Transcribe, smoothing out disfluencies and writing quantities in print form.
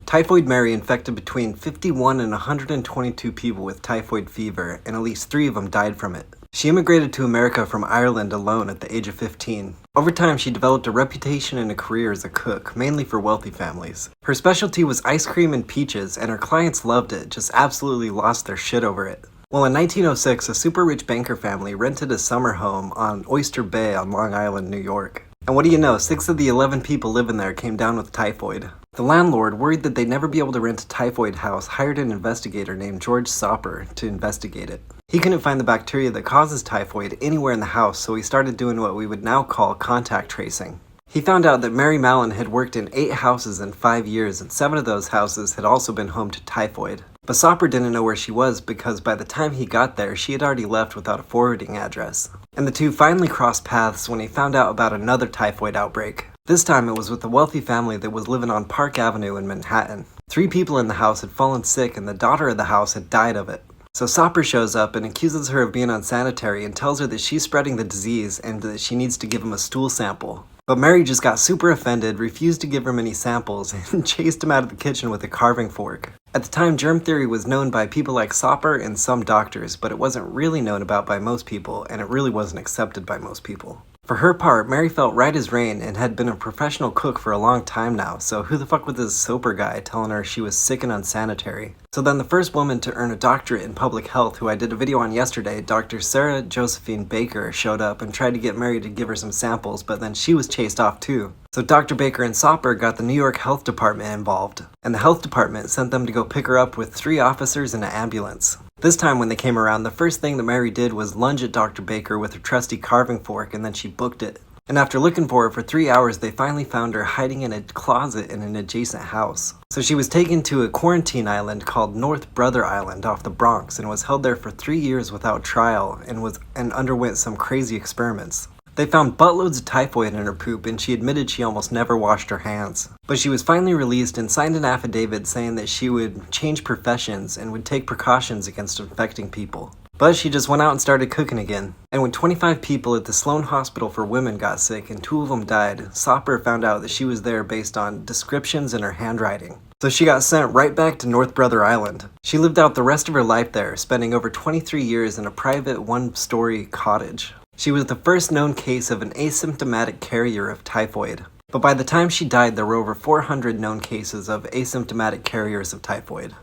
Typhoid Mary infected between 51 and 122 people with typhoid fever, and at least 3 of them died from it. She immigrated to America from Ireland alone at the age of 15. Over time, she developed a reputation and a career as a cook, mainly for wealthy families. Her specialty was ice cream and peaches, and her clients loved it, just absolutely lost their shit over it. Well, in 1906, a super rich banker family rented a summer home on Oyster Bay on Long Island, New York. And what do you know, 6 of the 11 people living there came down with typhoid. The landlord, worried that they'd never be able to rent a typhoid house, hired an investigator named George Soper to investigate it. He couldn't find the bacteria that causes typhoid anywhere in the house, so he started doing what we would now call contact tracing. He found out that Mary Mallon had worked in 8 houses in 5 years, and 7 of those houses had also been home to typhoid. But Soper didn't know where she was because by the time he got there, she had already left without a forwarding address. And the two finally crossed paths when he found out about another typhoid outbreak. This time it was with a wealthy family that was living on Park Avenue in Manhattan. 3 people in the house had fallen sick and the daughter of the house had died of it. So Soper shows up and accuses her of being unsanitary and tells her that she's spreading the disease and that she needs to give him a stool sample. But Mary just got super offended, refused to give him any samples, and chased him out of the kitchen with a carving fork. At the time, germ theory was known by people like Soper and some doctors, but it wasn't really known about by most people, and it really wasn't accepted by most people. For her part, Mary felt right as rain and had been a professional cook for a long time now, so who the fuck was this Soper guy telling her she was sick and unsanitary? So then the first woman to earn a doctorate in public health, who I did a video on yesterday, Dr. Sarah Josephine Baker, showed up and tried to get Mary to give her some samples, but then she was chased off too. So Dr. Baker and Soper got the New York Health Department involved, and the health department sent them to go pick her up with 3 officers and an ambulance. This time when they came around, the first thing that Mary did was lunge at Dr. Baker with her trusty carving fork, and then she booked it. And after looking for her for 3 hours, they finally found her hiding in a closet in an adjacent house. So she was taken to a quarantine island called North Brother Island off the Bronx and was held there for 3 years without trial and underwent some crazy experiments. They found buttloads of typhoid in her poop, and she admitted she almost never washed her hands. But she was finally released and signed an affidavit saying that she would change professions and would take precautions against infecting people. But she just went out and started cooking again. And when 25 people at the Sloan Hospital for Women got sick and 2 of them died, Soper found out that she was there based on descriptions in her handwriting. So she got sent right back to North Brother Island. She lived out the rest of her life there, spending over 23 years in a private 1-story cottage. She was the first known case of an asymptomatic carrier of typhoid. But by the time she died, there were over 400 known cases of asymptomatic carriers of typhoid.